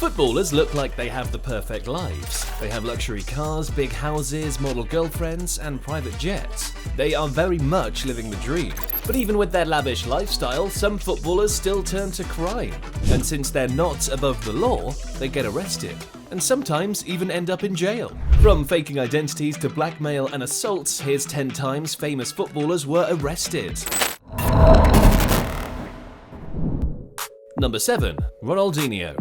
Footballers look like they have the perfect lives. They have luxury cars, big houses, model girlfriends, and private jets. They are very much living the dream. But even with their lavish lifestyle, some footballers still turn to crime. And since they're not above the law, they get arrested. And sometimes even end up in jail. From faking identities to blackmail and assaults, here's 10 times famous footballers were arrested. Number 7. Ronaldinho.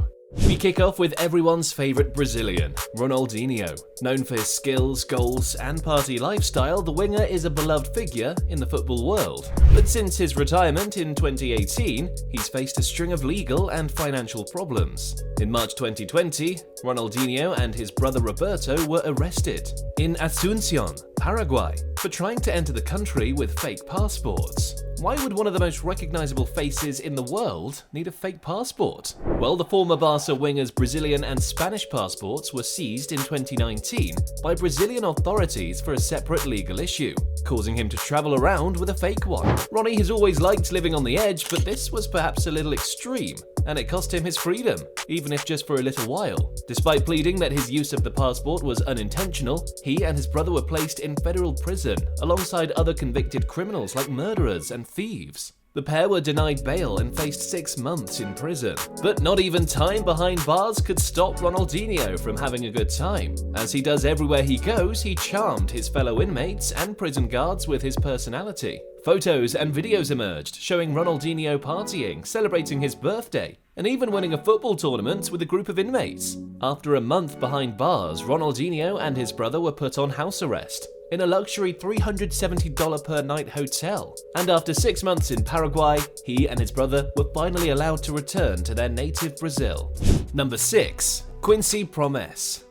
We kick off with everyone's favourite Brazilian, Ronaldinho. Known for his skills, goals, and party lifestyle, the winger is a beloved figure in the football world. But since his retirement in 2018, he's faced a string of legal and financial problems. In March 2020, Ronaldinho and his brother Roberto were arrested in Asunción, Paraguay, for trying to enter the country with fake passports. Why would one of the most recognizable faces in the world need a fake passport? Well, the former Barca winger's Brazilian and Spanish passports were seized in 2019 by Brazilian authorities for a separate legal issue, causing him to travel around with a fake one. Ronnie has always liked living on the edge, but this was perhaps a little extreme, and it cost him his freedom, even if just for a little while. Despite pleading that his use of the passport was unintentional, he and his brother were placed in federal prison alongside other convicted criminals like murderers and thieves. The pair were denied bail and faced 6 months in prison. But not even time behind bars could stop Ronaldinho from having a good time. As he does everywhere he goes, he charmed his fellow inmates and prison guards with his personality. Photos and videos emerged showing Ronaldinho partying, celebrating his birthday, and even winning a football tournament with a group of inmates. After a month behind bars, Ronaldinho and his brother were put on house arrest in a luxury $370 per night hotel. And after 6 months in Paraguay, he and his brother were finally allowed to return to their native Brazil. Number 6. Quincy Promes.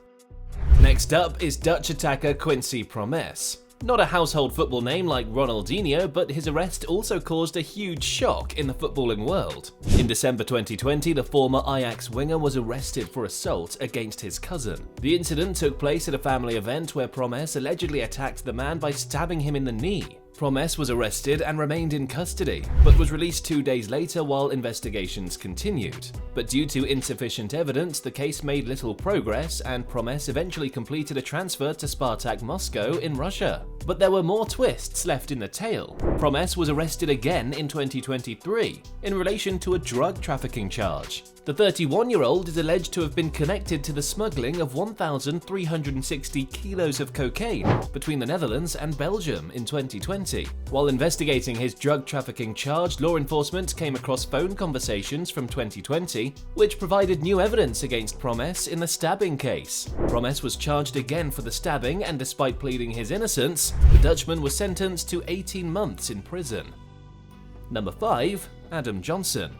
Next up is Dutch attacker Quincy Promes. Not a household football name like Ronaldinho, but his arrest also caused a huge shock in the footballing world. In December 2020, the former Ajax winger was arrested for assault against his cousin. The incident took place at a family event where Promes allegedly attacked the man by stabbing him in the knee. Promes was arrested and remained in custody, but was released 2 days later while investigations continued. But due to insufficient evidence, the case made little progress, and Promes eventually completed a transfer to Spartak Moscow in Russia. But there were more twists left in the tale. Promes was arrested again in 2023 in relation to a drug trafficking charge. The 31-year-old is alleged to have been connected to the smuggling of 1,360 kilos of cocaine between the Netherlands and Belgium in 2020. While investigating his drug trafficking charge, law enforcement came across phone conversations from 2020, which provided new evidence against Promes in the stabbing case. Promes was charged again for the stabbing, and despite pleading his innocence, the Dutchman was sentenced to 18 months in prison. Number 5. Adam Johnson.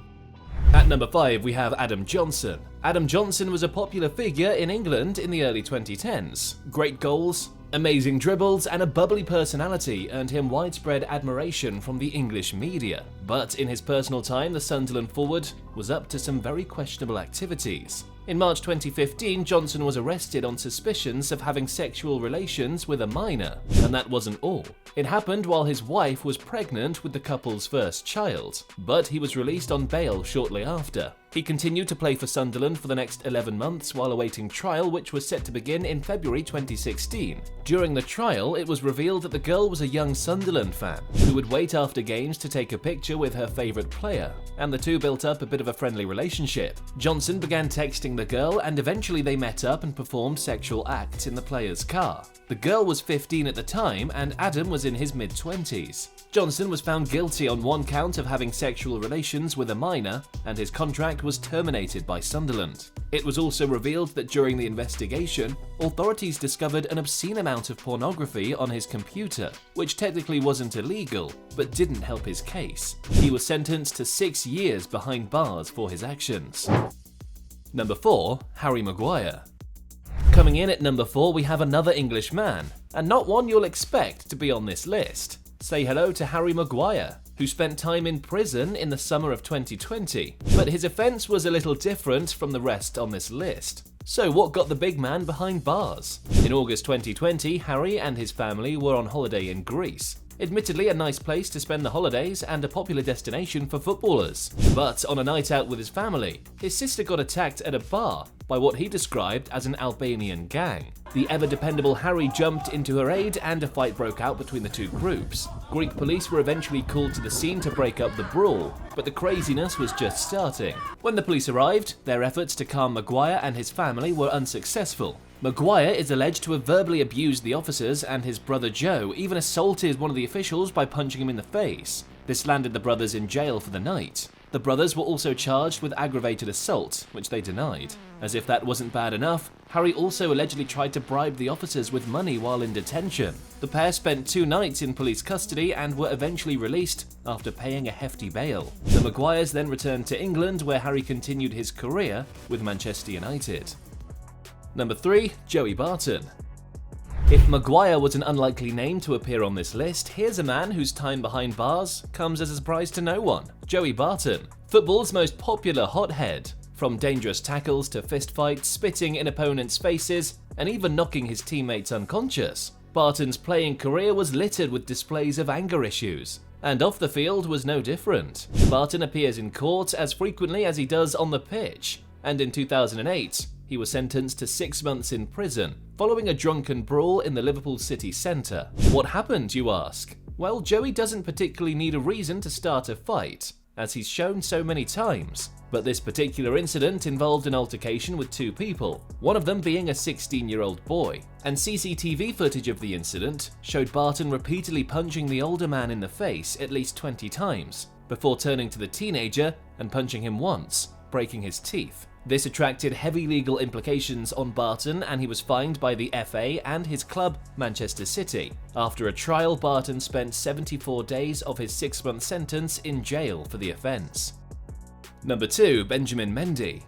At number 5, we have Adam Johnson. Adam Johnson was a popular figure in England in the early 2010s. Great goals, amazing dribbles, and a bubbly personality earned him widespread admiration from the English media. But in his personal time, the Sunderland forward was up to some very questionable activities. In March 2015, Johnson was arrested on suspicions of having sexual relations with a minor. And that wasn't all. It happened while his wife was pregnant with the couple's first child, but he was released on bail shortly after. He continued to play for Sunderland for the next 11 months while awaiting trial, which was set to begin in February 2016. During the trial, it was revealed that the girl was a young Sunderland fan who would wait after games to take a picture with her favourite player, and the two built up a bit of a friendly relationship. Johnson began texting the girl, and eventually they met up and performed sexual acts in the player's car. The girl was 15 at the time, and Adam was in his mid-20s. Johnson was found guilty on one count of having sexual relations with a minor, and his contract was terminated by Sunderland. It was also revealed that during the investigation, authorities discovered an obscene amount of pornography on his computer, which technically wasn't illegal, but didn't help his case. He was sentenced to 6 years behind bars for his actions. Number 4. Harry Maguire. Coming in at number 4, we have another English man, and not one you'll expect to be on this list. Say hello to Harry Maguire, who spent time in prison in the summer of 2020, but his offence was a little different from the rest on this list. So what got the big man behind bars? In August 2020, Harry and his family were on holiday in Greece. Admittedly a nice place to spend the holidays and a popular destination for footballers. But on a night out with his family, his sister got attacked at a bar by by what he described as an Albanian gang. The ever-dependable Harry jumped into her aid and a fight broke out between the two groups. Greek police were eventually called to the scene to break up the brawl, but the craziness was just starting. When the police arrived, their efforts to calm Maguire and his family were unsuccessful. Maguire is alleged to have verbally abused the officers, and his brother Joe even assaulted one of the officials by punching him in the face. This landed the brothers in jail for the night. The brothers were also charged with aggravated assault, which they denied. As if that wasn't bad enough, Harry also allegedly tried to bribe the officers with money while in detention. The pair spent 2 nights in police custody and were eventually released after paying a hefty bail. The Maguires then returned to England, where Harry continued his career with Manchester United. Number 3. Joey Barton. If Maguire was an unlikely name to appear on this list, here's a man whose time behind bars comes as a surprise to no one. Joey Barton, football's most popular hothead. From dangerous tackles to fistfights, spitting in opponents' faces, and even knocking his teammates unconscious, Barton's playing career was littered with displays of anger issues. And off the field was no different. Barton appears in court as frequently as he does on the pitch, and in 2008, he was sentenced to 6 months in prison following a drunken brawl in the Liverpool city centre. What happened, you ask? Well, Joey doesn't particularly need a reason to start a fight, as he's shown so many times. But this particular incident involved an altercation with 2 people, one of them being a 16-year-old boy. And CCTV footage of the incident showed Barton repeatedly punching the older man in the face at least 20 times, before turning to the teenager and punching him once, breaking his teeth. This attracted heavy legal implications on Barton, and he was fined by the FA and his club, Manchester City. After a trial, Barton spent 74 days of his 6-month sentence in jail for the offence. Number 2. Benjamin Mendy.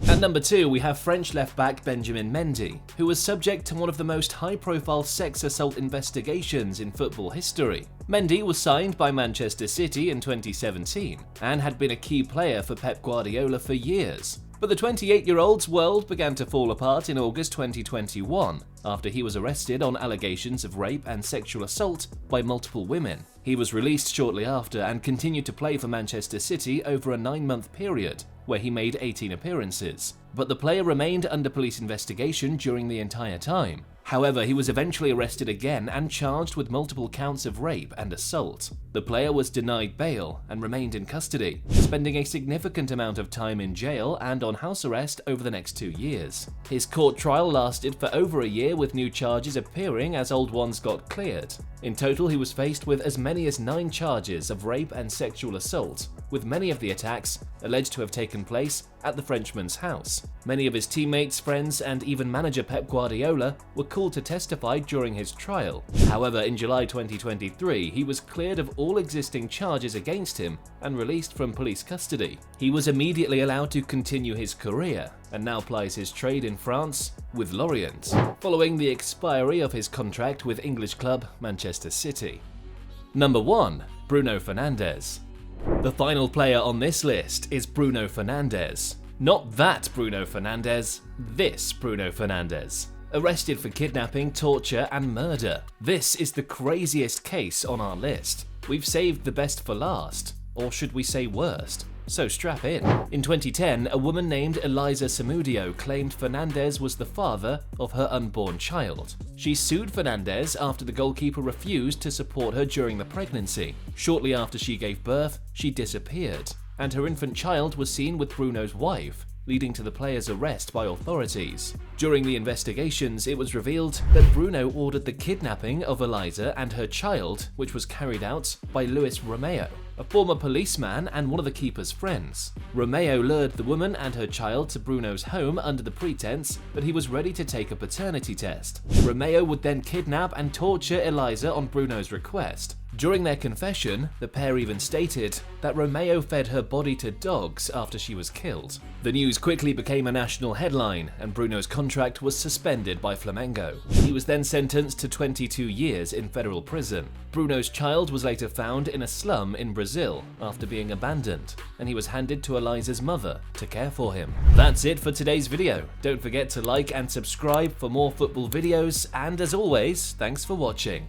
At number 2, we have French left-back Benjamin Mendy, who was subject to one of the most high-profile sex assault investigations in football history. Mendy was signed by Manchester City in 2017 and had been a key player for Pep Guardiola for years. But the 28-year-old's world began to fall apart in August 2021 after he was arrested on allegations of rape and sexual assault by multiple women. He was released shortly after and continued to play for Manchester City over a 9-month period, where he made 18 appearances. But the player remained under police investigation during the entire time. However, he was eventually arrested again and charged with multiple counts of rape and assault. The player was denied bail and remained in custody, spending a significant amount of time in jail and on house arrest over the next 2 years. His court trial lasted for over a year, with new charges appearing as old ones got cleared. In total, he was faced with as many as 9 charges of rape and sexual assault, with many of the attacks alleged to have taken place at the Frenchman's house. Many of his teammates, friends, and even manager Pep Guardiola were called to testify during his trial. However, in July 2023, he was cleared of all existing charges against him and released from police custody. He was immediately allowed to continue his career and now plies his trade in France with Lorient, following the expiry of his contract with English club Manchester City. Number 1. Bruno Fernandes. The final player on this list is Bruno Fernandes. Not that Bruno Fernandes, this Bruno Fernandes. Arrested for kidnapping, torture, and murder. This is the craziest case on our list. We've saved the best for last, or should we say worst? So strap in. In 2010, a woman named Eliza Samudio claimed Fernandes was the father of her unborn child. She sued Fernandes after the goalkeeper refused to support her during the pregnancy. Shortly after she gave birth, she disappeared, and her infant child was seen with Bruno's wife, leading to the player's arrest by authorities. During the investigations, it was revealed that Bruno ordered the kidnapping of Eliza and her child, which was carried out by Luis Romeo, a former policeman and one of the keeper's friends. Romeo lured the woman and her child to Bruno's home under the pretense that he was ready to take a paternity test. Romeo would then kidnap and torture Eliza on Bruno's request. During their confession, the pair even stated that Romeo fed her body to dogs after she was killed. The news quickly became a national headline, and Bruno's contract was suspended by Flamengo. He was then sentenced to 22 years in federal prison. Bruno's child was later found in a slum in Brazil after being abandoned, and he was handed to Eliza's mother to care for him. That's it for today's video. Don't forget to like and subscribe for more football videos, and as always, thanks for watching.